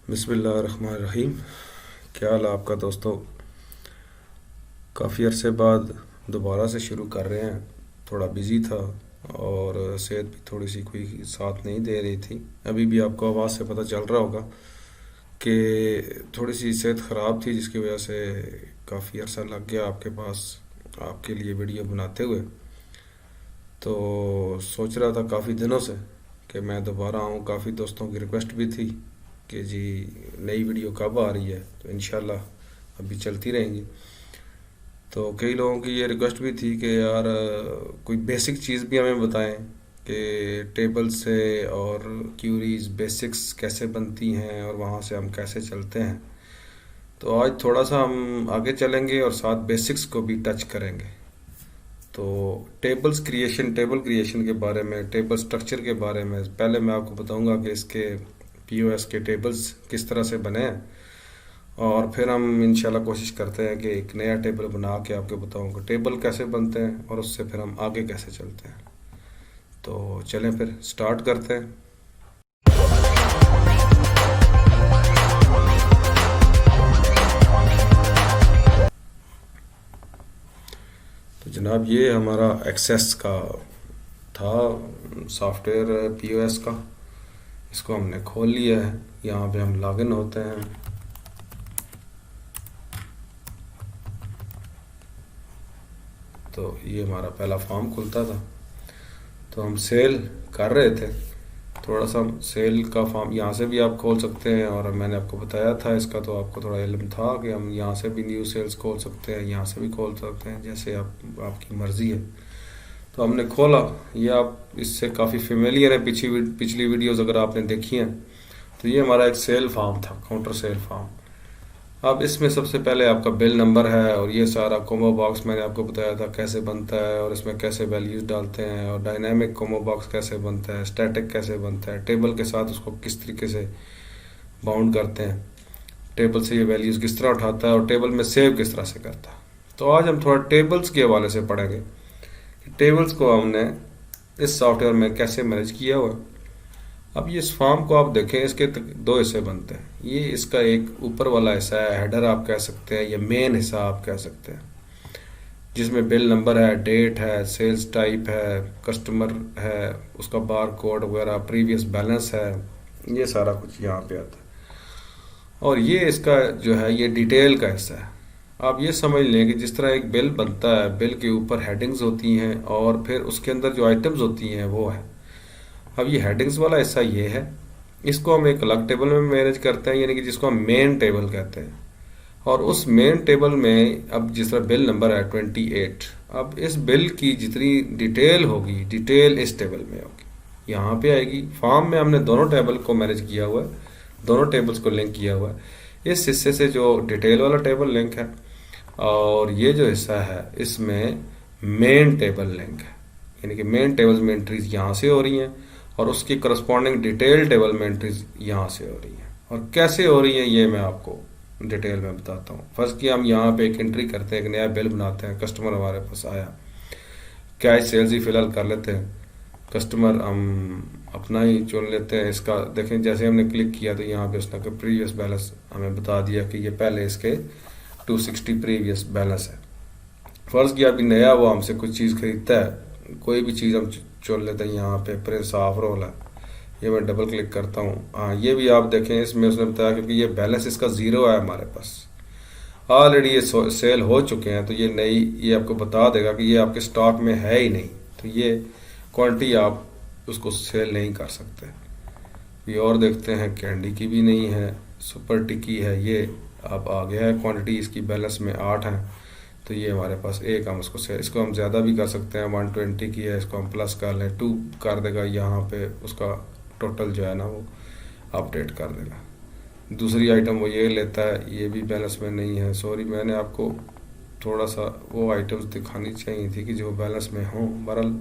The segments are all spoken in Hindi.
बिस्मिल्लाहिर्रहमानिर्रहीम। क्या हाल है आपका दोस्तों? काफ़ी अरसे बाद दोबारा से शुरू कर रहे हैं। थोड़ा बिज़ी था और सेहत भी थोड़ी सी कोई साथ नहीं दे रही थी। अभी भी आपको आवाज़ से पता चल रहा होगा कि थोड़ी सी सेहत ख़राब थी, जिसकी वजह से काफ़ी अरसा लग गया आपके पास आपके लिए वीडियो बनाते हुए। तो सोच रहा था काफ़ी दिनों से कि मैं दोबारा आऊँ। काफ़ी दोस्तों की रिक्वेस्ट भी थी कि जी नई वीडियो कब आ रही है, तो इंशाल्लाह अभी चलती रहेंगी। तो कई लोगों की ये रिक्वेस्ट भी थी कि यार कोई बेसिक चीज़ भी हमें बताएं कि टेबल से और क्यूरीज बेसिक्स कैसे बनती हैं और वहाँ से हम कैसे चलते हैं। तो आज थोड़ा सा हम आगे चलेंगे और साथ बेसिक्स को भी टच करेंगे। तो टेबल क्रिएशन के बारे में, टेबल स्ट्रक्चर के बारे में पहले मैं आपको बताऊंगा कि इसके पीओएस के टेबल्स किस तरह से बने हैं, और फिर हम इंशाल्लाह कोशिश करते हैं कि एक नया टेबल बना के आपको बताऊंगा टेबल कैसे बनते हैं और उससे फिर हम आगे कैसे चलते हैं। तो चलें फिर स्टार्ट करते हैं। तो जनाब ये हमारा एक्सेस का था सॉफ्टवेयर पीओएस का। इसको हमने खोल लिया है। यहाँ पे हम लॉगिन होते हैं। तो ये हमारा पहला फॉर्म खुलता था। तो हम सेल कर रहे थे। थोड़ा सा सेल का फॉर्म यहाँ से भी आप खोल सकते हैं, और मैंने आपको बताया था इसका, तो आपको थोड़ा इल्म था कि हम यहाँ से भी न्यू सेल्स खोल सकते हैं, यहाँ से भी खोल सकते हैं, जैसे आपकी मर्ज़ी है। तो हमने खोला। ये आप इससे काफ़ी फेमिलियर है, पिछली वीडियोज़ अगर आपने देखी हैं। तो ये हमारा एक सेल फॉर्म था, काउंटर सेल फॉर्म। अब इसमें सबसे पहले आपका बिल नंबर है, और ये सारा कोमो बॉक्स मैंने आपको बताया था कैसे बनता है और इसमें कैसे वैल्यूज डालते हैं, और डायनामिक कोमो बॉक्स कैसे बनता है, स्टैटिक कैसे बनता है, टेबल के साथ उसको किस तरीके से बाउंड करते हैं, टेबल से ये वैल्यूज किस तरह उठाता है और टेबल में सेव किस तरह से करता है। तो आज हम थोड़ा टेबल्स के हवाले से पढ़ेंगे कि टेबल्स को हमने इस सॉफ्टवेयर में कैसे मैनेज किया हुआ है। अब ये इस फॉर्म को आप देखें, इसके दो हिस्से बनते हैं। ये इसका एक ऊपर वाला हिस्सा है, हेडर आप कह सकते हैं, या मेन हिस्सा आप कह सकते हैं, जिसमें बिल नंबर है, डेट है, सेल्स टाइप है, कस्टमर है, उसका बार कोड वगैरह, प्रीवियस बैलेंस है, ये सारा कुछ यहाँ पे आता है। और ये इसका जो है ये डिटेल का हिस्सा है। आप ये समझ लें कि जिस तरह एक बिल बनता है, बिल के ऊपर हेडिंग्स होती हैं और फिर उसके अंदर जो आइटम्स होती हैं वो है। अब ये हेडिंग्स वाला हिस्सा ये है, इसको हम एक अलग टेबल में मैनेज करते हैं, यानी कि जिसको हम मेन टेबल कहते हैं। और उस मेन टेबल में अब जिस तरह बिल नंबर है 28, अब इस बिल की जितनी डिटेल होगी, डिटेल इस टेबल में होगी, यहाँ पे आएगी। फॉर्म में हमने दोनों टेबल को मैनेज किया हुआ है, दोनों टेबल्स को लिंक किया हुआ है। इस हिस्से से जो डिटेल वाला टेबल लिंक है, और ये जो हिस्सा है इसमें मेन टेबल लिंक है, यानी कि मेन टेबल में एंट्रीज यहाँ से हो रही हैं और उसकी करस्पॉन्डिंग डिटेल टेबल में एंट्रीज यहाँ से हो रही हैं। और कैसे हो रही हैं ये मैं आपको डिटेल में बताता हूँ। फर्स्ट की हम यहाँ पे एक एंट्री करते हैं, एक नया बिल बनाते हैं, कस्टमर हमारे पास आया, कैश सेल्स ही फिलहाल कर लेते हैं। कस्टमर हम अपना ही चुन लेते हैं। इसका देखें, जैसे हमने क्लिक किया तो यहाँ पे उसने प्रीवियस बैलेंस हमें बता दिया कि ये पहले इसके 260 प्रीवियस बैलेंस है। फर्ज किया अभी नया वो हमसे कुछ चीज़ खरीदता है, कोई भी चीज़ हम चुन लेते हैं। यहाँ पे प्रिंस ऑफ रोल है, ये मैं डबल क्लिक करता हूँ। हाँ, ये भी आप देखें, इसमें उसने बताया क्योंकि ये बैलेंस इसका ज़ीरो है हमारे पास, ऑलरेडी ये सेल हो चुके हैं, तो ये नई ये आपको बता देगा कि ये आपके स्टॉक में है ही नहीं, तो ये क्वांटिटी आप उसको सेल नहीं कर सकते। ये और देखते हैं, कैंडी की भी नहीं है, सुपर टिकी है, ये अब आ गया है क्वांटिटी इसकी बैलेंस में 8 है, तो ये हमारे पास एक, हम उसको सेल, इसको हम ज़्यादा भी कर सकते हैं, 120 की है, इसको हम प्लस कर लें 2 कर देगा, यहाँ पे उसका टोटल जो है ना वो अपडेट कर देगा। दूसरी आइटम वो ये लेता है, ये भी बैलेंस में नहीं है। सॉरी, मैंने आपको थोड़ा सा वो आइटम्स दिखानी चाहिए थी कि जो बैलेंस में हों। बहरहाल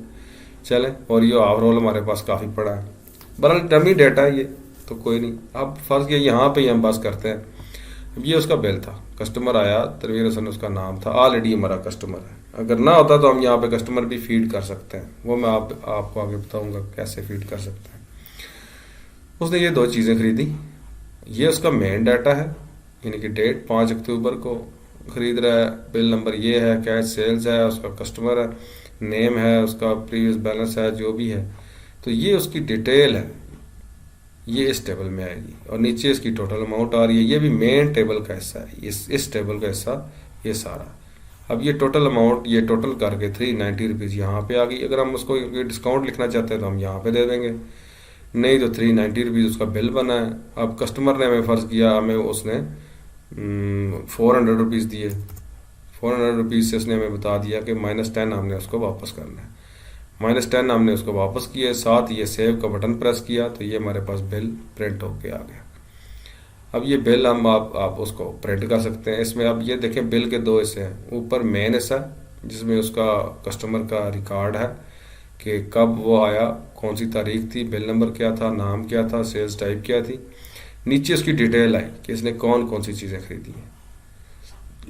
चलें, और ये ओवरऑल हमारे पास काफ़ी पड़ा है। बहरहाल डमी डेटा है ये, तो कोई नहीं। अब फर्ज किया यहाँ पे ही हम बात करते हैं। अब ये उसका बिल था, कस्टमर आया, तनवीर हसन उसका नाम था, ऑलरेडी हमारा कस्टमर है। अगर ना होता तो हम यहाँ पे कस्टमर भी फीड कर सकते हैं, वो मैं आपको आगे बताऊंगा कैसे फीड कर सकते हैं। उसने ये 2 चीज़ें खरीदी, ये उसका मेन डाटा है, यानी कि डेट 5 अक्टूबर को खरीद रहा है, बिल नंबर ये है, कैश सेल्स है, उसका कस्टमर है, नेम है, उसका प्रीवियस बैलेंस है, जो भी है। तो ये उसकी डिटेल है, ये इस टेबल में आएगी। और नीचे इसकी टोटल अमाउंट आ रही है, ये भी मेन टेबल का हिस्सा है, इस टेबल का हिस्सा ये सारा। अब ये टोटल अमाउंट ये टोटल करके 390 रुपीज़ यहाँ पे आ गई। अगर हम उसको डिस्काउंट लिखना चाहते हैं तो हम यहाँ पे दे देंगे, नहीं तो 390 रुपीज़ उसका बिल बना है। अब कस्टमर ने हमें फ़र्ज़ किया, हमें उसने 400 रुपीज़ दिए, 400 रुपीज़ से उसने हमें बता दिया कि -10 हमने उसको वापस करना है। -10 हमने उसको वापस किया, साथ ये सेव का बटन प्रेस किया, तो ये हमारे पास बिल प्रिंट होके आ गया। अब ये बिल हम आप उसको प्रिंट कर सकते हैं। इसमें अब ये देखें, बिल के दो हिस्से हैं। ऊपर मेन हिस्सा जिसमें उसका कस्टमर का रिकॉर्ड है कि कब वो आया, कौन सी तारीख थी, बिल नंबर क्या था, नाम क्या था, सेल्स टाइप क्या थी। नीचे उसकी डिटेल आई कि इसने कौन कौन सी चीज़ें खरीदी हैं।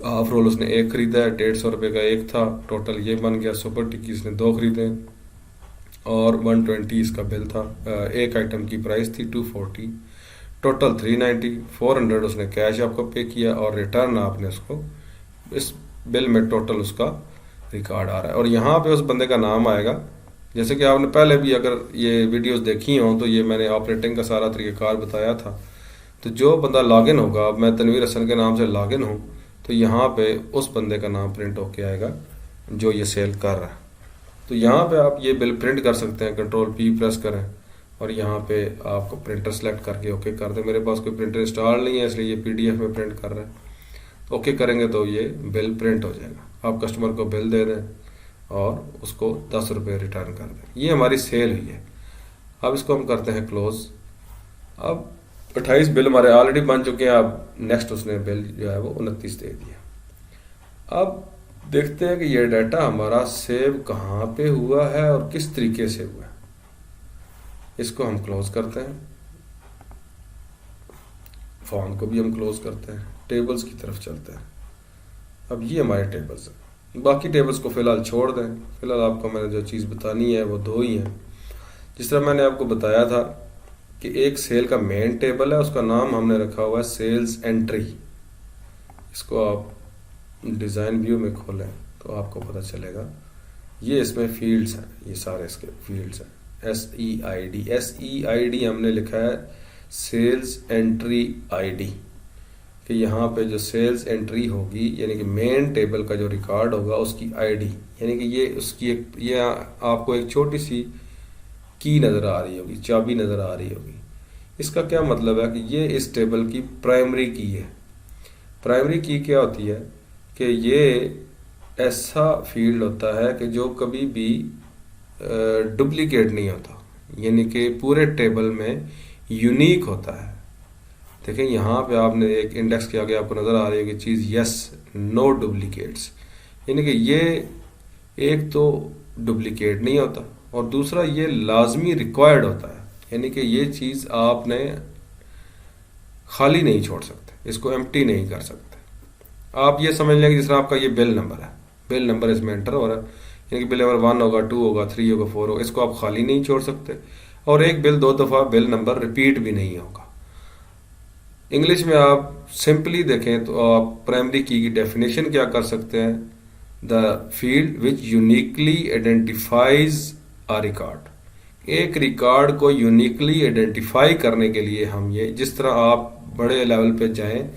हाफ रोल उसने एक खरीदा है, 150 रुपये का एक था, टोटल ये बन गया। सुपर टिक्की इसने 2 खरीदे और 120 इसका बिल था। एक आइटम की प्राइस थी 240, टोटल 390, 400 उसने कैश आपको पे किया और रिटर्न आपने उसको, इस बिल में टोटल उसका रिकॉर्ड आ रहा है। और यहाँ पे उस बंदे का नाम आएगा। जैसे कि आपने पहले भी अगर ये वीडियोस देखी हों तो ये मैंने ऑपरेटिंग का सारा तरीक़ाकार बताया था। तो जो बंदा लॉगिन होगा, अब मैं तनवीर हसन के नाम से लॉगिन हूँ, तो यहाँ पे उस बंदे का नाम प्रिंट होके आएगा जो ये सेल कर रहा है। तो यहाँ पे आप ये बिल प्रिंट कर सकते हैं, कंट्रोल P प्रेस करें और यहाँ पे आपको प्रिंटर सेलेक्ट करके ओके कर दें। मेरे पास कोई प्रिंटर इंस्टॉल नहीं है, इसलिए ये PDF में प्रिंट कर रहा है। तो ओके करेंगे तो ये बिल प्रिंट हो जाएगा। आप कस्टमर को बिल दे दें और उसको 10 रुपये रिटर्न कर दें। ये हमारी सेल हुई है। अब इसको हम करते हैं क्लोज। अब 28 बिल हमारे ऑलरेडी बन चुके हैं। अब नेक्स्ट उसने बिल जो है वो 29 दे दिया। अब देखते हैं कि ये डाटा हमारा सेव कहाँ पे हुआ है और किस तरीके से हुआ है। इसको हम क्लोज करते हैं, फॉर्म को भी हम क्लोज करते हैं, टेबल्स की तरफ चलते हैं। अब ये हमारे टेबल्स हैं, बाकी टेबल्स को फिलहाल छोड़ दें। फिलहाल आपको मैंने जो चीज़ बतानी है वो 2 ही हैं। जिस तरह मैंने आपको बताया था कि एक सेल का मेन टेबल है, उसका नाम हमने रखा हुआ है सेल्स एंट्री। इसको आप डिज़ाइन व्यू में खोलें तो आपको पता चलेगा। ये इसमें फील्ड्स हैं, ये सारे इसके फील्ड्स हैं। SEID हमने लिखा है सेल्स एंट्री ID, कि यहाँ पे जो सेल्स एंट्री होगी यानी कि मेन टेबल का जो रिकॉर्ड होगा उसकी ID, यानी कि ये उसकी ये आपको एक छोटी सी की नज़र आ रही होगी, चाबी नज़र आ रही होगी। इसका क्या मतलब है कि ये इस टेबल की प्राइमरी की है। प्राइमरी की क्या होती है कि ये ऐसा फील्ड होता है कि जो कभी भी डुप्लीकेट नहीं होता, यानी कि पूरे टेबल में यूनिक होता है। देखें यहाँ पे आपने एक इंडेक्स के आगे आपको नज़र आ रही है कि चीज़ यस नो डुप्लीकेट्स, यानी कि ये एक तो डुप्लीकेट नहीं होता और दूसरा ये लाजमी रिक्वायर्ड होता है, यानी कि ये चीज़ आपने खाली नहीं छोड़ सकते, इसको एम्प्टी नहीं कर सकते। आप ये समझ लें कि जिस तरह आपका ये बिल नंबर है, बिल नंबर इसमें एंटर हो रहा है, यानी कि बिल नंबर 1 होगा, 2 होगा, 3 होगा, 4 होगा, इसको आप खाली नहीं छोड़ सकते। और एक बिल 2 दफ़ा बिल नंबर रिपीट भी नहीं होगा। इंग्लिश में आप सिंपली देखें तो आप प्राइमरी की डेफिनेशन क्या कर सकते हैं, the field which uniquely identifies a record. एक रिकॉर्ड को यूनिकली आइडेंटिफाई करने के लिए हम ये, जिस तरह आप बड़े लेवल पे जाएं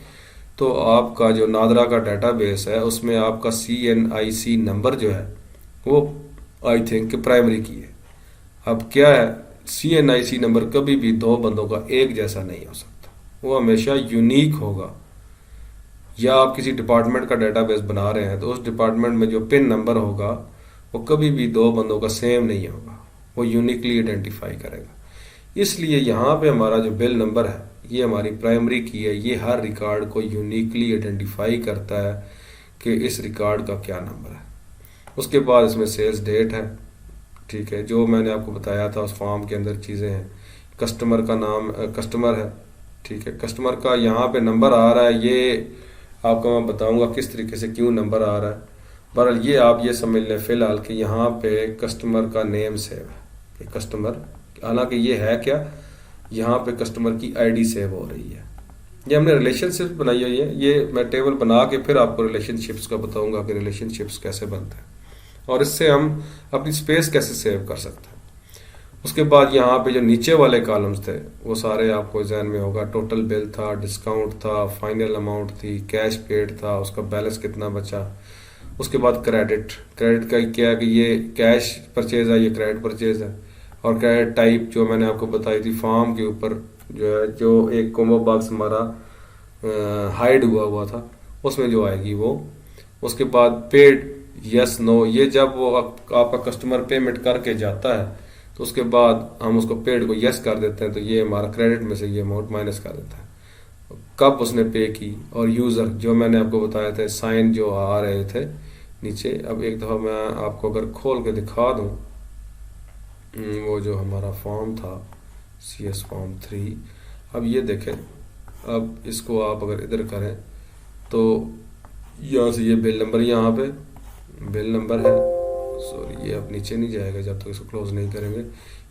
तो आपका जो नादरा का डाटाबेस है उसमें आपका CNIC नंबर जो है वो आई थिंक प्राइमरी की है। अब क्या है, CNIC नंबर कभी भी 2 बंदों का एक जैसा नहीं हो सकता, वो हमेशा यूनिक होगा। या आप किसी डिपार्टमेंट का डेटाबेस बना रहे हैं तो उस डिपार्टमेंट में जो पिन नंबर होगा वो कभी भी 2 बंदों का सेम नहीं होगा, वो यूनिकली आइडेंटिफाई करेगा। इसलिए यहाँ पे हमारा जो बिल नंबर है ये हमारी प्राइमरी की है, ये हर रिकॉर्ड को यूनिकली आइडेंटिफाई करता है कि इस रिकॉर्ड का क्या नंबर है। उसके बाद इसमें सेल्स डेट है, ठीक है, जो मैंने आपको बताया था उस फॉर्म के अंदर चीज़ें हैं। कस्टमर का नाम कस्टमर है, ठीक है, कस्टमर का यहाँ पे नंबर आ रहा है, ये आपको मैं बताऊंगा किस तरीके से क्यों नंबर आ रहा है। बहरहाल ये आप ये समझ लें फ़िलहाल कि यहाँ पे कस्टमर का नेम सेव है, कस्टमर, हालांकि ये है क्या, यहाँ पे कस्टमर की ID सेव हो रही है। ये हमने रिलेशनशिप्स बनाई हुई है। ये मैं टेबल बना के फिर आपको रिलेशनशिप्स का बताऊंगा कि रिलेशनशिप्स कैसे बनते हैं और इससे हम अपनी स्पेस कैसे सेव कर सकते हैं। उसके बाद यहाँ पे जो नीचे वाले कॉलम्स थे वो सारे आपको ध्यान में होगा। टोटल बिल था, डिस्काउंट था, फाइनल अमाउंट थी, कैश पेड था, उसका बैलेंस कितना बचा। उसके बाद क्रेडिट, क्रेडिट का क्या है कि ये कैश परचेज है, ये क्रेडिट परचेज है। और क्रेडिट टाइप जो मैंने आपको बताई थी फॉर्म के ऊपर जो है, जो एक कॉम्बो बॉक्स हमारा हाइड हुआ था उसमें जो आएगी वो। उसके बाद पेड यस नो, ये जब वो आपका कस्टमर पेमेंट करके जाता है तो उसके बाद हम उसको पेड को यस कर देते हैं तो ये हमारा क्रेडिट में से ये अमाउंट माइनस कर देता है कब उसने पे की। और यूज़र जो मैंने आपको बताया था साइन जो आ रहे थे नीचे। अब एक दफ़ा मैं आपको अगर खोल के दिखा दूं वो जो हमारा फॉर्म था CS फॉर्म 3। अब ये देखें, अब इसको आप अगर इधर करें तो यहाँ से ये बिल नंबर, यहाँ पे बिल नंबर है, सॉरी ये अब नीचे नहीं जाएगा जब तक इसको क्लोज नहीं करेंगे।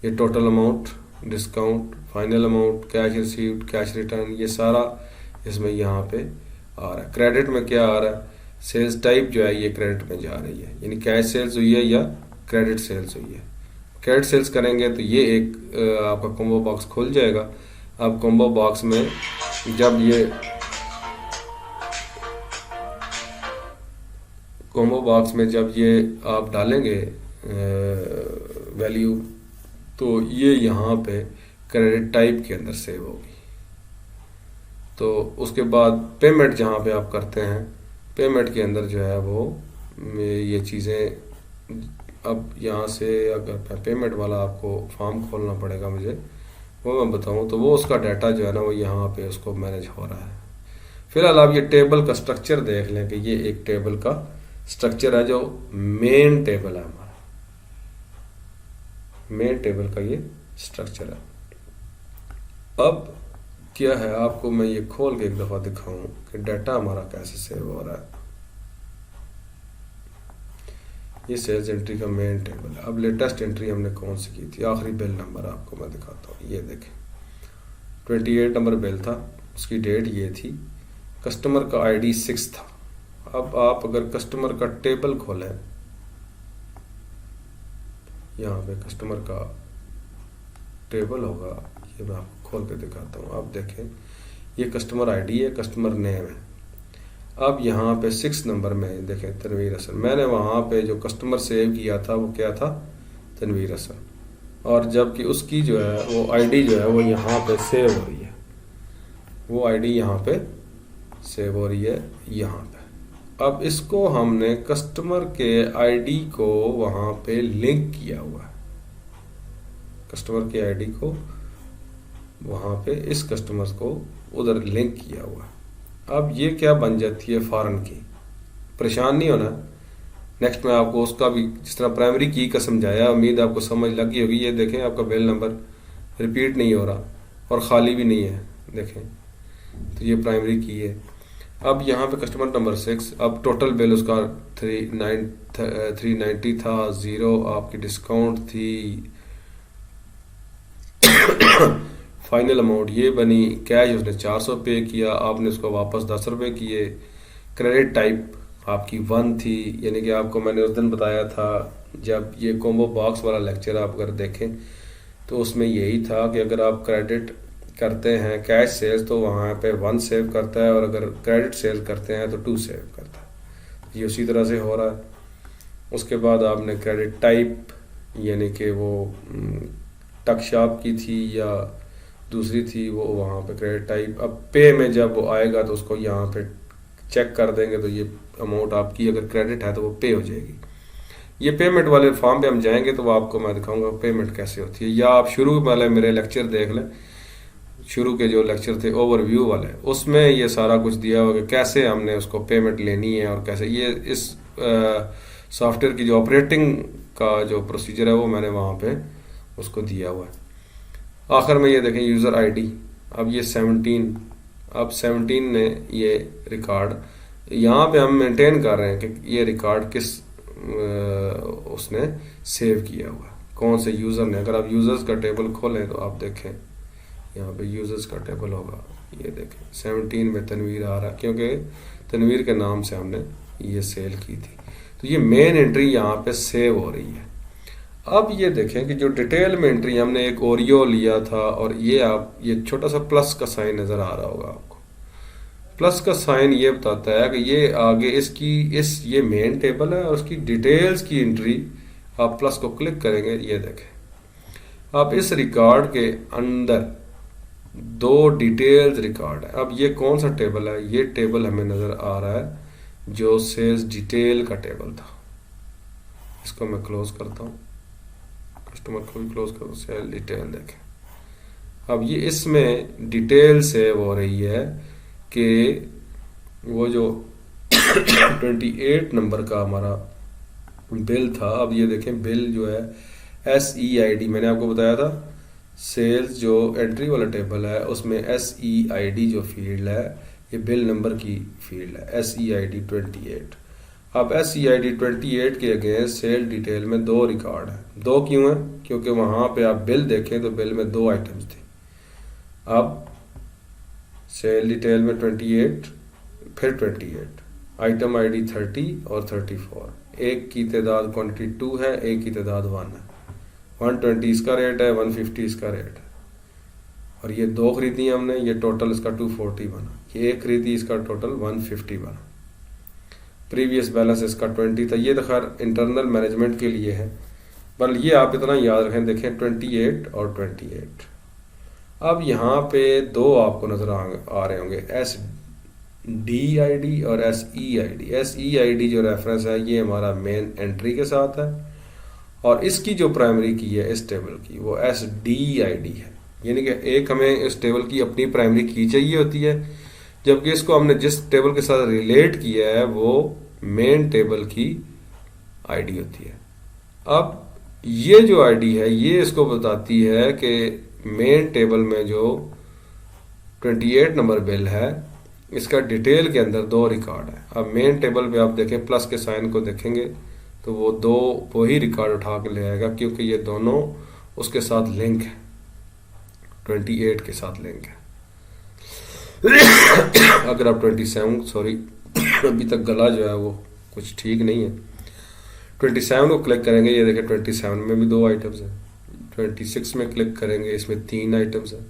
ये total amount, discount, final amount, cash received, cash return, ये सारा इसमें यहाँ पे आ रहा है। क्रेडिट में क्या आ रहा है, सेल्स टाइप जो है ये क्रेडिट में जा रही है, यानी कैश सेल्स हुई है या क्रेडिट सेल्स हुई है। क्रेडिट सेल्स करेंगे तो ये एक आपका कॉम्बो बॉक्स खुल जाएगा। अब कॉम्बो बॉक्स में जब ये कॉम्बो बॉक्स में जब ये आप डालेंगे वैल्यू तो ये यहाँ पे क्रेडिट टाइप के अंदर सेव होगी। तो उसके बाद पेमेंट जहाँ पे आप करते हैं पेमेंट के अंदर जो है वो ये चीज़ें, अब यहाँ से अगर पेमेंट वाला आपको फॉर्म खोलना पड़ेगा मुझे, वो मैं बताऊँ तो वो उसका डाटा जो है ना वो यहाँ पे उसको मैनेज हो रहा है। फिलहाल आप ये टेबल का स्ट्रक्चर देख लें कि ये एक टेबल का स्ट्रक्चर है जो मेन टेबल है हमारा, मेन टेबल का ये स्ट्रक्चर है। अब क्या है आपको मैं ये खोल के एक दफ़ा दिखाऊं कि डाटा हमारा कैसे सेव हो रहा है। ये सेल्स एंट्री का मेन टेबल है। अब लेटेस्ट एंट्री हमने कौन सी की थी, आखिरी बिल नंबर आपको मैं दिखाता हूँ। ये देखें 28 नंबर बिल था, उसकी डेट ये थी, कस्टमर का ID 6 था। अब आप अगर कस्टमर का टेबल खोलें, यहाँ पे कस्टमर का टेबल होगा, ये मैं आपको खोल के दिखाता हूँ। आप देखें ये कस्टमर ID है, कस्टमर नेम है। अब यहाँ पे 6 नंबर में देखें तनवीर हसन, मैंने वहाँ पे जो कस्टमर सेव किया था वो क्या था, तनवीर हसन। और जबकि उसकी जो है वो ID जो है वो यहाँ पे सेव हो रही है, वो ID यहाँ पे सेव हो रही है यहाँ पे। अब इसको हमने कस्टमर के ID को वहाँ पे लिंक किया हुआ है, कस्टमर के ID को वहाँ पे इस कस्टमर को उधर लिंक किया हुआ है। अब ये क्या बन जाती है फॉरेन की, परेशान नहीं होना। नेक्स्ट में आपको उसका भी जिस तरह प्राइमरी की का समझाया, उम्मीद आपको समझ लगी होगी। ये देखें आपका बिल नंबर रिपीट नहीं हो रहा और ख़ाली भी नहीं है, देखें तो ये प्राइमरी की है। अब यहाँ पे कस्टमर नंबर 6, अब टोटल बिल उसका 390 था, 0 आपकी डिस्काउंट थी, फाइनल अमाउंट ये बनी, कैश उसने 400 पे किया, आपने उसको वापस 10 रुपये किए। क्रेडिट टाइप आपकी 1 थी, यानी कि आपको मैंने उस दिन बताया था जब ये कॉम्बो बॉक्स वाला लेक्चर आप अगर देखें तो उसमें यही था कि अगर आप क्रेडिट करते हैं कैश सेल्स तो वहाँ पे 1 सेव करता है, और अगर क्रेडिट सेल करते हैं तो 2 सेव करता है। ये उसी तरह से हो रहा है। उसके बाद आपने क्रेडिट टाइप यानी कि वो टक शॉप की थी या दूसरी थी, वो वहाँ पे क्रेडिट टाइप। अब पे में जब वो आएगा तो उसको यहाँ पे चेक कर देंगे तो ये अमाउंट आपकी अगर क्रेडिट है तो वो पे हो जाएगी। ये पेमेंट वाले फॉर्म पे हम जाएंगे तो वो आपको मैं दिखाऊंगा पेमेंट कैसे होती है। या आप शुरू वाले मेरे लेक्चर देख लें, शुरू के जो लेक्चर थे ओवरव्यू वाले, उसमें ये सारा कुछ दिया हुआ कि कैसे हमने उसको पेमेंट लेनी है और कैसे ये इस सॉफ्टवेयर की जो ऑपरेटिंग का जो प्रोसीजर है वो मैंने वहाँ पे उसको दिया हुआ है। आखिर में ये देखें यूज़र ID, अब ये 17, अब 17 ने ये रिकॉर्ड यहाँ पे हम मेंटेन कर रहे हैं कि ये रिकॉर्ड किस उसने सेव किया हुआ है, कौन से यूज़र ने। अगर आप यूज़र्स का टेबल खोलें तो आप देखें यहाँ पे यूज़र्स का टेबल होगा, ये देखें 17 में तनवीर आ रहा है, क्योंकि तनवीर के नाम से हमने ये सेल की थी। तो ये मेन एंट्री यहाँ पे सेव हो रही है। अब ये देखें कि जो डिटेल में एंट्री हमने एक ओरियो लिया था, और ये आप ये छोटा सा प्लस का साइन नज़र आ रहा होगा आपको। प्लस का साइन ये बताता है कि ये आगे ये मेन टेबल है और उसकी डिटेल्स की एंट्री, आप प्लस को क्लिक करेंगे, ये देखें आप इस रिकॉर्ड के अंदर 2 डिटेल्स रिकॉर्ड है। अब ये कौन सा टेबल है? ये टेबल हमें नज़र आ रहा है जो सेल्स डिटेल का टेबल था। इसको मैं क्लोज करता हूँ, कस्टमर को भी क्लोज करो, सेल डिटेल देखें। अब ये इसमें डिटेल सेव हो रही है कि वो जो 28 नंबर का हमारा बिल था, अब ये देखें बिल जो है SEID, मैंने आपको बताया था सेल्स जो एंट्री वाला टेबल है उसमें SEID जो फील्ड है, ये बिल नंबर की फील्ड है, SEID 28। अब SEID 28 के अगेंस्ट सेल डिटेल में 2 रिकॉर्ड है। 2 क्यों है? क्योंकि वहां पे आप बिल देखें तो बिल में 2 आइटम्स थे। अब सेल डिटेल में 28 फिर 28, आइटम ID 30 और 34, एक की तादाद क्वांटिटी 2 है, एक की तादाद 1 है। 120 इसका रेट है, 150 इसका रेट है, और ये 2 खरीदी हमने, ये टोटल इसका 240 बना। ये एक खरीदी, इसका टोटल 150 बना। प्रीवियस बैलेंस इसका 20 था। ये तो खैर इंटरनल मैनेजमेंट के लिए है, पर ये आप इतना याद रखें। देखें 28 और 28। अब यहाँ पे 2 आपको नजर आ रहे होंगे, SDID और SEID। SEID जो रेफरेंस है ये हमारा मेन एंट्री के साथ है, और इसकी जो प्राइमरी की है इस टेबल की वो SDID है। यानी कि एक हमें इस टेबल की अपनी प्राइमरी की चाहिए होती है, जबकि इसको हमने जिस टेबल के साथ रिलेट किया है वो मेन टेबल की आईडी होती है। अब ये जो आईडी है ये इसको बताती है कि मेन टेबल में जो 28 नंबर बिल है इसका डिटेल के अंदर 2 रिकॉर्ड है। अब मेन टेबल पे आप देखें प्लस के साइन को देखेंगे तो वो 2 वही रिकॉर्ड उठा के ले आएगा, क्योंकि ये दोनों उसके साथ लिंक है, 28 के साथ लिंक है। अगर आप 27 सॉरी अभी तक गला जो है वो कुछ ठीक नहीं है, 27 को क्लिक करेंगे, ये देखें 27 में भी 2 आइटम्स हैं। 26 में क्लिक करेंगे, इसमें 3 आइटम्स हैं।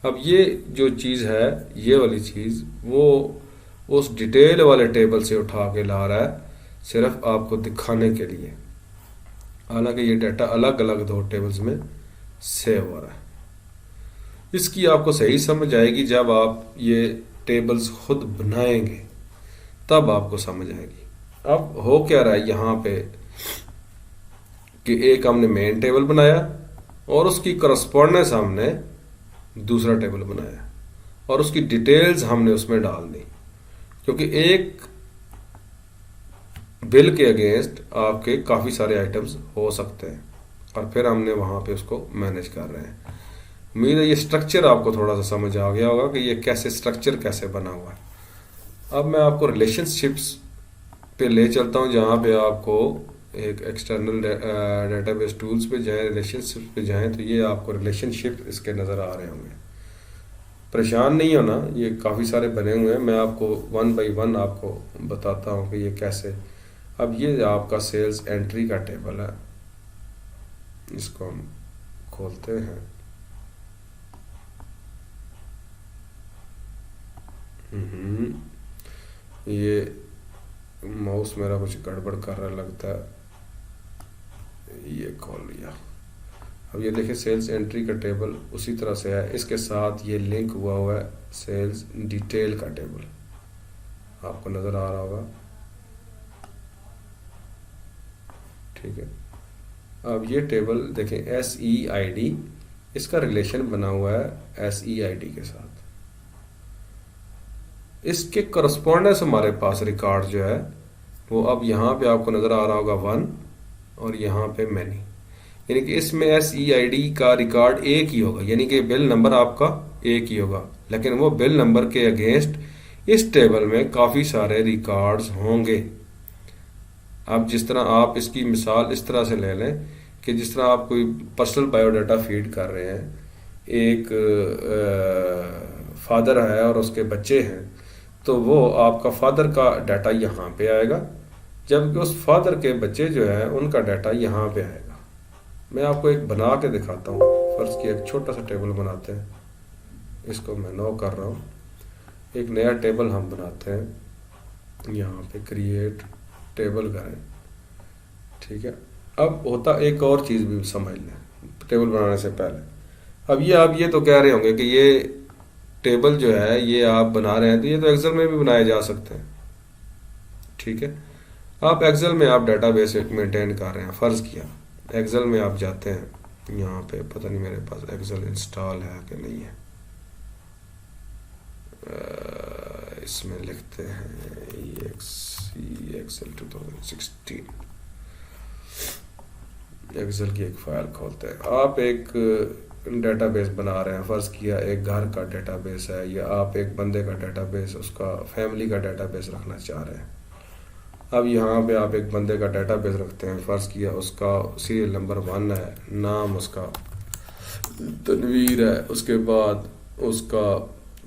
अब ये जो चीज़ है, ये वाली चीज़ वो उस डिटेल वाले टेबल से उठा के ला रहा है सिर्फ आपको दिखाने के लिए, हालांकि ये डाटा अलग अलग 2 टेबल्स में सेव हो रहा है। इसकी आपको सही समझ आएगी जब आप ये टेबल्स खुद बनाएंगे, तब आपको समझ आएगी। अब हो क्या रहा है यहाँ पे कि एक हमने मेन टेबल बनाया और उसकी करस्पॉन्डेंस हमने दूसरा टेबल बनाया और उसकी डिटेल्स हमने उसमें डाल दी, क्योंकि एक बिल के अगेंस्ट आपके काफ़ी सारे आइटम्स हो सकते हैं और फिर हमने वहाँ पे उसको मैनेज कर रहे हैं। उम्मीद है ये स्ट्रक्चर आपको थोड़ा सा समझ आ गया होगा कि ये कैसे स्ट्रक्चर कैसे बना हुआ है। अब मैं आपको रिलेशनशिप्स पे ले चलता हूँ, जहाँ पे आपको एक एक्सटर्नल डेटाबेस टूल्स पे जाएं, रिलेशनशिप पे जाएं, तो ये आपको रिलेशनशिप इसके नज़र आ रहे होंगे। परेशान नहीं होना, ये काफ़ी सारे बने हुए हैं, मैं आपको 1 बाय 1 आपको बताता हूँ कि ये कैसे। अब ये आपका सेल्स एंट्री का टेबल है, इसको हम खोलते हैं। ये माउस मेरा कुछ गड़बड़ कर रहा लगता है, ये खोल लिया। अब ये देखिए सेल्स एंट्री का टेबल उसी तरह से है, इसके साथ ये लिंक हुआ है सेल्स डिटेल का टेबल, आपको नज़र आ रहा होगा, ठीक है। अब ये टेबल देखें SEID, इसका रिलेशन बना हुआ है SEID के साथ। इसके करस्पॉन्डेंस हमारे पास रिकॉर्ड जो है वो अब यहाँ पे आपको नज़र आ रहा होगा 1 और यहाँ पे मैनी, यानी कि इसमें SEID का रिकॉर्ड एक ही होगा, यानी कि बिल नंबर आपका एक ही होगा, लेकिन वो बिल नंबर के अगेंस्ट इस टेबल में काफ़ी सारे रिकॉर्ड्स होंगे। अब जिस तरह आप इसकी मिसाल इस तरह से ले लें कि जिस तरह आप कोई पर्सनल बायोडाटा फीड कर रहे हैं एक फादर है और उसके बच्चे हैं, तो वो आपका फादर का डाटा यहाँ पे आएगा, जबकि उस फादर के बच्चे जो है उनका डाटा यहाँ पे आएगा। मैं आपको एक बना के दिखाता हूँ। फ़र्ज़ की एक छोटा सा टेबल बनाते हैं, इसको मैं नो कर रहा हूँ। एक नया टेबल हम बनाते हैं, यहाँ पे क्रिएट टेबल करें, ठीक है। अब होता एक और चीज़ भी समझ लें टेबल बनाने से पहले। अब ये आप ये तो कह रहे होंगे कि ये टेबल जो है ये आप बना रहे हैं तो ये तो एक्सेल में भी बनाए जा सकते हैं, ठीक है। आप एक्सेल में आप डाटाबेस मेंटेन कर रहे हैं, फ़र्ज़ किया एक्सेल में आप जाते हैं, यहाँ पे पता नहीं मेरे पास एक्सेल इंस्टॉल है कि नहीं है, इसमें लिखते हैं एक्सेल 2016, एक्सेल की एक फ़ाइल खोलते हैं। आप एक डेटाबेस बना रहे हैं, फ़र्ज़ किया एक घर का डेटाबेस है, या आप एक बंदे का डेटाबेस, उसका फैमिली का डेटाबेस रखना चाह रहे हैं। अब यहाँ पे आप एक बंदे का डेटाबेस रखते हैं, फ़र्ज़ किया उसका सीरियल नंबर 1 है, नाम उसका तनवीर है, उसके बाद उसका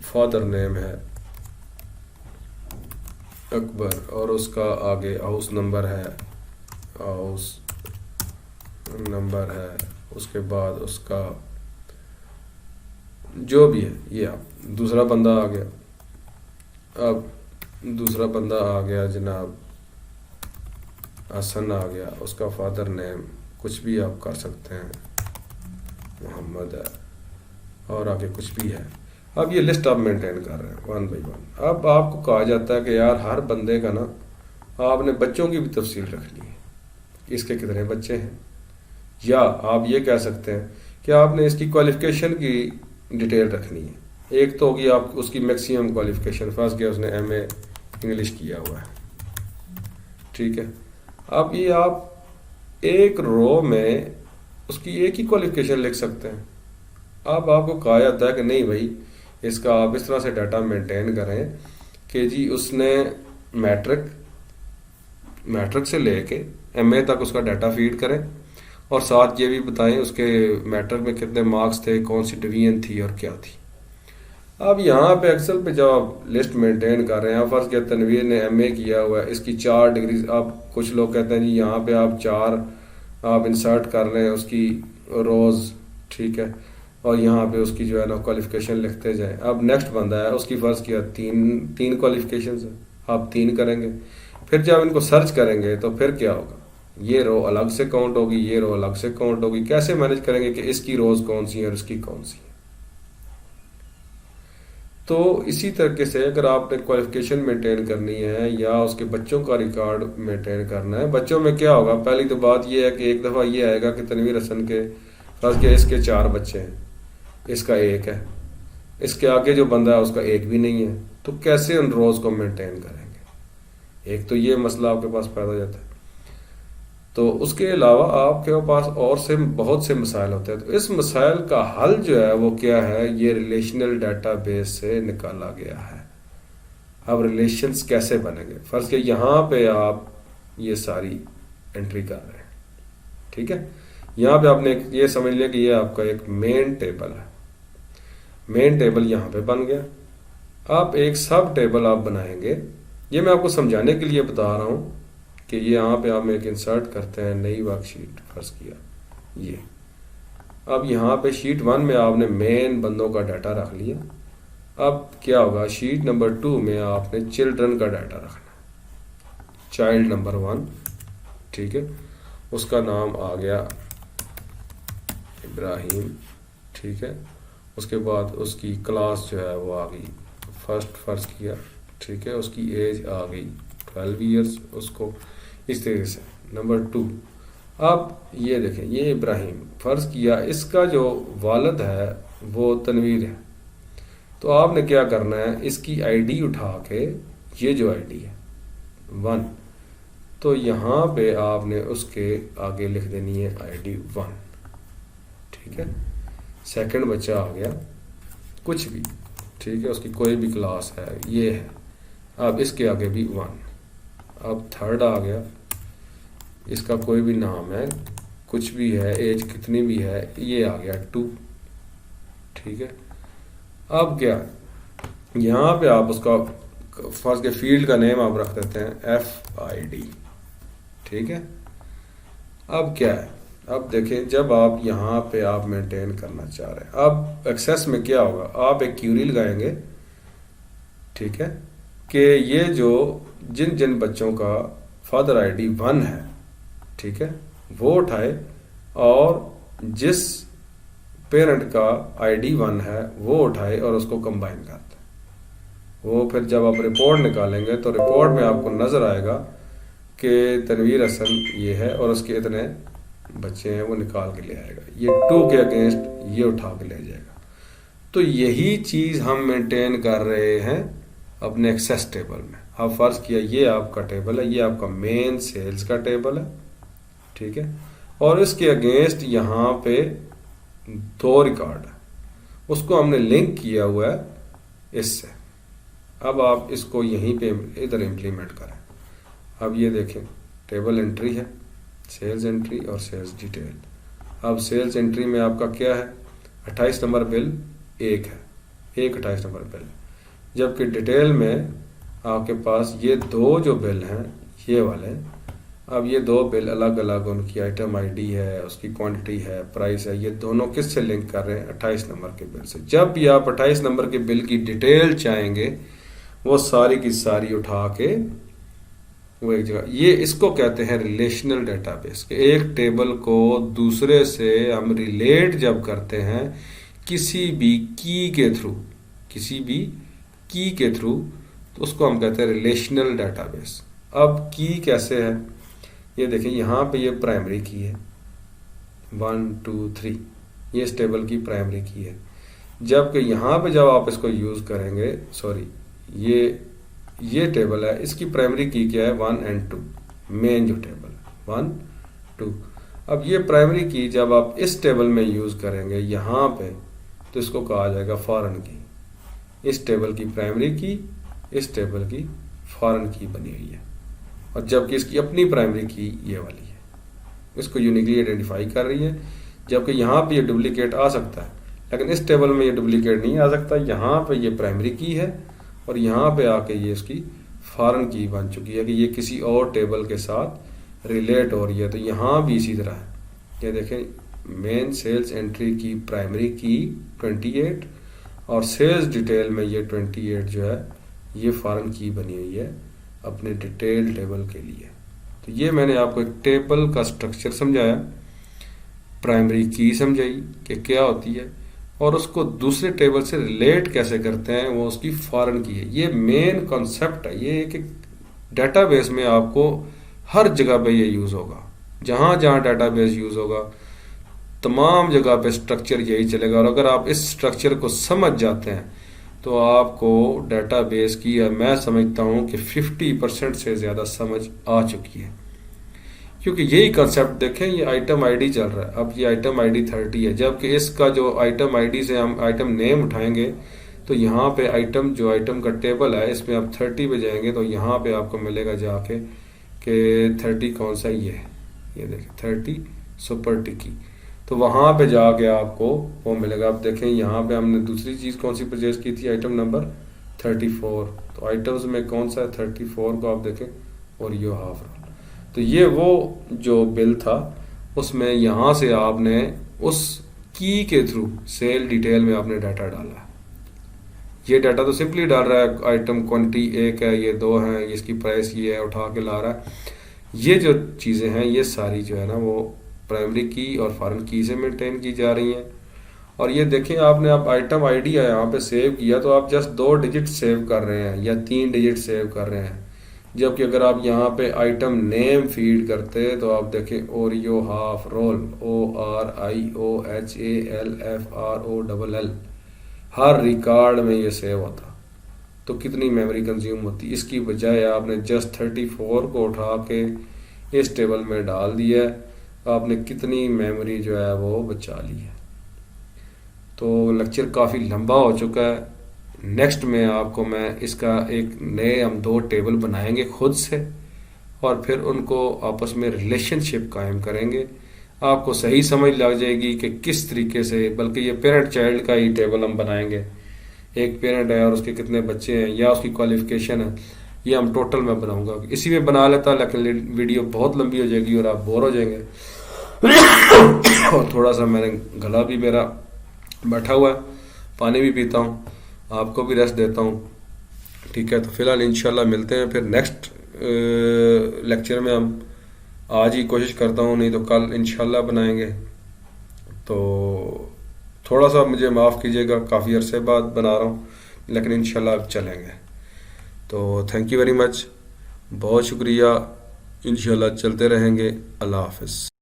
फादर नेम है अकबर, और उसका आगे हाउस नंबर है, उसके बाद उसका जो भी है ये आप दूसरा बंदा आ गया। अब दूसरा बंदा आ गया जनाब हसन आ गया, उसका फादर नेम कुछ भी आप कर सकते हैं, मोहम्मद है, और आगे कुछ भी है। अब ये लिस्ट आप मेंटेन कर रहे हैं 1 बाई 1। अब आपको कहा जाता है कि यार हर बंदे का ना आपने बच्चों की भी तफसील रखनी है, इसके कितने बच्चे हैं, या आप ये कह सकते हैं कि आपने इसकी क्वालिफिकेशन की डिटेल रखनी है। एक तो होगी आप उसकी मैक्सिमम क्वालिफिकेशन, फर्स्ट किया उसने MA इंग्लिश किया हुआ है, ठीक है। अब ये आप एक रो में उसकी एक ही क्वालिफिकेशन लिख सकते हैं। अब आपको कहा जाता है कि नहीं भाई, इसका आप इस तरह से डाटा मेंटेन करें कि जी उसने मैट्रिक से लेके MA तक उसका डाटा फीड करें, और साथ ये भी बताएं उसके मैट्रिक में कितने मार्क्स थे, कौन सी डिवीजन थी और क्या थी। अब यहाँ पे एक्सेल पे जब आप लिस्ट मेंटेन कर रहे हैं, फ़र्ज़ किया तनवीर ने MA किया हुआ है, इसकी 4 डिग्री, आप कुछ लोग कहते हैं जी यहाँ पे आप 4 आप इंसर्ट कर रहे हैं उसकी रोज़, ठीक है, और यहाँ पे उसकी जो है ना क्वालिफिकेशन लिखते जाएं। अब नेक्स्ट बंदा है, उसकी फ़र्ज़ किया तीन क्वालिफिकेशन है, आप 3 करेंगे। फिर जब इनको सर्च करेंगे तो फिर क्या होगा, ये रो अलग से काउंट होगी, ये रो अलग से काउंट होगी। कैसे मैनेज करेंगे कि इसकी रोज़ कौन सी है और इसकी कौन सी है। तो इसी तरीके से अगर आपने क्वालिफिकेशन मेंटेन करनी है या उसके बच्चों का रिकॉर्ड मेंटेन करना है, बच्चों में क्या होगा, पहली तो बात ये है कि एक दफ़ा ये आएगा कि तनवीर हसन के फ़र्ज़ किया इसके 4 बच्चे हैं, इसका 1 है, इसके आगे जो बंदा है उसका 1 भी नहीं है, तो कैसे उन रोज़ को मेंटेन करेंगे। एक तो ये मसला आपके पास पैदा हो जाता है। तो उसके अलावा आपके पास और से बहुत से मसाइल होते हैं। तो इस मसाइल का हल जो है वो क्या है, ये रिलेशनल डाटाबेस से निकाला गया है। अब रिलेशंस कैसे बनेंगे, फ़र्ज़ के यहाँ पे आप ये सारी एंट्री कर रहे हैं, ठीक है। यहाँ पे आपने ये समझ लिया कि ये आपका एक मेन टेबल है, मेन टेबल यहाँ पे बन गया। आप एक सब टेबल आप बनाएंगे, ये मैं आपको समझाने के लिए बता रहा हूँ कि ये यहाँ पे आप एक इंसर्ट करते हैं नई वर्कशीट, फ़र्ज़ किया ये। अब यहाँ पे शीट 1 में आपने मेन बंदों का डाटा रख लिया। अब क्या होगा, शीट नंबर 2 में आपने चिल्ड्रन का डाटा रखना है, चाइल्ड नंबर 1, ठीक है, उसका नाम आ गया इब्राहिम, ठीक है। उसके बाद उसकी क्लास जो है वो आ गई फर्स्ट, फ़र्ज़ किया, ठीक है, उसकी एज आ गई 12 ईयर्स, उसको इस तरीके से। नंबर 2, अब ये देखें, ये इब्राहिम फ़र्ज़ किया इसका जो वालिद है वो तनवीर है, तो आपने क्या करना है, इसकी आईडी उठा के, ये जो आईडी है 1, तो यहाँ पे आपने उसके आगे लिख देनी है आईडी 1, ठीक है। सेकंड बच्चा आ गया कुछ भी, ठीक है, उसकी कोई भी क्लास है, ये है, अब इसके आगे भी 1। अब थर्ड आ गया, इसका कोई भी नाम है, कुछ भी है, एज कितनी भी है, ये आ गया 2, ठीक है। अब क्या, यहाँ पे आप उसका फर्स्ट के फील्ड का नेम आप रख देते हैं FID, ठीक है। अब क्या है, अब देखें जब आप यहाँ पे आप मेंटेन करना चाह रहे हैं, अब एक्सेस में क्या होगा, आप एक क्यूरी लगाएंगे, ठीक है, कि ये जो जिन जिन बच्चों का फादर ID 1 है, ठीक है, वो उठाए, और जिस पेरेंट का ID 1 है वो उठाए और उसको कंबाइन कर दे। वो फिर जब आप रिपोर्ट निकालेंगे तो रिपोर्ट में आपको नज़र आएगा कि तनवीर हसन ये है और उसके इतने बच्चे हैं, वो निकाल के ले आएगा, ये 2 के अगेंस्ट ये उठा के ले जाएगा। तो यही चीज़ हम मेंटेन कर रहे हैं अपने एक्सेस टेबल में। अब फर्ज किया ये आपका टेबल है, ये आपका मेन सेल्स का टेबल है, ठीक है, और इसके अगेंस्ट यहाँ पे 2 रिकॉर्ड है, उसको हमने लिंक किया हुआ है इससे। अब आप इसको यहीं पे इधर इम्प्लीमेंट करें। अब ये देखें टेबल एंट्री है, सेल्स एंट्री और सेल्स डिटेल। अब सेल्स एंट्री में आपका क्या है, 28 नंबर बिल 1 है, 28 नंबर बिल, जबकि डिटेल में आपके पास ये 2 जो बिल हैं ये वाले। अब ये 2 बिल अलग अलग, उनकी आइटम ID है, उसकी क्वांटिटी है, प्राइस है, ये दोनों किससे लिंक कर रहे हैं, 28 नंबर के बिल से। जब भी आप 28 नंबर के बिल की डिटेल चाहेंगे वो सारी की सारी उठा के वो एक जगह, ये इसको कहते हैं रिलेशनल डेटाबेस। एक टेबल को दूसरे से हम रिलेट जब करते हैं किसी भी की के थ्रू, किसी भी की के थ्रू, तो उसको हम कहते हैं रिलेशनल डेटाबेस। अब की कैसे है, ये देखिए यहाँ पे ये प्राइमरी की है 1 2 3, ये इस टेबल की प्राइमरी की है, जबकि यहाँ पे जब आप इसको यूज़ करेंगे, सॉरी ये टेबल है, इसकी प्राइमरी की क्या है 1 और 2, मेन जो टेबल है 1 2। अब ये प्राइमरी की जब आप इस टेबल में यूज़ करेंगे यहाँ पे, तो इसको कहा जाएगा फॉरेन की। इस टेबल की प्राइमरी की, इस टेबल की फॉरेन की बनी हुई है, और जबकि इसकी अपनी प्राइमरी की ये वाली है, इसको यूनिकली आइडेंटिफाई कर रही है। जबकि यहाँ पे ये डुप्लीकेट आ सकता है, लेकिन इस टेबल में ये डुप्लीकेट नहीं आ सकता। यहाँ पे ये प्राइमरी की है और यहाँ पे आके ये इसकी फॉरेन की बन चुकी है कि ये किसी और टेबल के साथ रिलेट हो रही है। तो यहाँ भी इसी तरह है, ये देखें मेन सेल्स एंट्री की प्राइमरी की 28 और सेल्स डिटेल में ये 28 जो है ये फॉरेन की बनी हुई है अपने डिटेल टेबल के लिए। तो ये मैंने आपको एक टेबल का स्ट्रक्चर समझाया, प्राइमरी की समझाई कि क्या होती है, और उसको दूसरे टेबल से रिलेट कैसे करते हैं, वो उसकी फॉरेन की है। ये मेन कॉन्सेप्ट है, ये एक डेटाबेस में आपको हर जगह पे ये यूज़ होगा, जहाँ जहाँ डेटाबेस यूज़ होगा तमाम जगह पे स्ट्रक्चर यही चलेगा। और अगर आप इस स्ट्रक्चर को समझ जाते हैं तो आपको डेटाबेस की मैं समझता हूँ कि 50% से ज़्यादा समझ आ चुकी है, क्योंकि यही कंसेप्ट देखें, ये आइटम ID चल रहा है, अब ये आइटम ID 30 है, जबकि इसका जो आइटम ID से हम आइटम नेम उठाएंगे तो यहाँ पे आइटम जो आइटम का टेबल है इसमें आप 30 पे जाएंगे तो यहाँ पे आपको मिलेगा जाके कि 30 कौन सा, ये देखें 30 सुपर टिकी, तो वहाँ पे जाके आपको वो मिलेगा। आप देखें यहाँ पे हमने दूसरी चीज़ कौन सी परचेज की थी, आइटम नंबर 34, तो आइटम्स में कौन सा है 34 को आप देखें, और ये हाफ रोल। तो ये वो जो बिल था उसमें यहाँ से आपने उस की के थ्रू सेल डिटेल में आपने डाटा डाला है। ये डाटा तो सिंपली डाल रहा है, आइटम क्वांटिटी 1 है, ये 2 हैं, इसकी प्राइस ये है, उठा के ला रहा है। ये जो चीज़ें हैं ये सारी जो है ना वो प्राइमरी की और फॉरेन की से मेंटेन की जा रही हैं। और ये देखें आपने आप आइटम ID है यहाँ पे सेव किया तो आप जस्ट 2 डिजिट सेव कर रहे हैं या 3 डिजिट सेव कर रहे हैं, जबकि अगर आप यहाँ पे आइटम नेम फीड करते तो आप देखें ओरियो हाफ रोल ORIOHALFROLL, हर रिकॉर्ड में ये सेव होता, तो कितनी मेमोरी कंज्यूम होती। इसकी बजाय आपने जस्ट 34 को उठा के इस टेबल में डाल दिया, आपने कितनी मेमोरी जो है वो बचा ली है। तो लेक्चर काफ़ी लंबा हो चुका है, नेक्स्ट में आपको मैं इसका एक नए हम 2 टेबल बनाएंगे खुद से, और फिर उनको आपस में रिलेशनशिप कायम करेंगे। आपको सही समझ लग जाएगी कि किस तरीके से, बल्कि ये पेरेंट चाइल्ड का ही टेबल हम बनाएंगे एक पेरेंट है और उसके कितने बच्चे हैं या उसकी क्वालिफिकेशन है, ये हम टोटल मैं बनाऊंगा। इसी में बना लेता, लेकिन वीडियो बहुत लंबी हो जाएगी और आप बोर हो जाएंगे। और थोड़ा सा मैंने गला भी मेरा बैठा हुआ है, पानी भी पीता हूँ, आपको भी रेस्ट देता हूँ। ठीक है, तो फिलहाल इंशाल्लाह मिलते हैं फिर नेक्स्ट लेक्चर में। हम आज ही कोशिश करता हूँ, नहीं तो कल इंशाल्लाह बनाएंगे। तो थोड़ा सा मुझे माफ़ कीजिएगा, काफ़ी अरसे बाद बना रहा हूँ, लेकिन इंशाल्लाह अब चलेंगे। तो थैंक यू वेरी मच, बहुत शुक्रिया। इंशाल्लाह चलते रहेंगे। अल्लाह हाफ़िज़।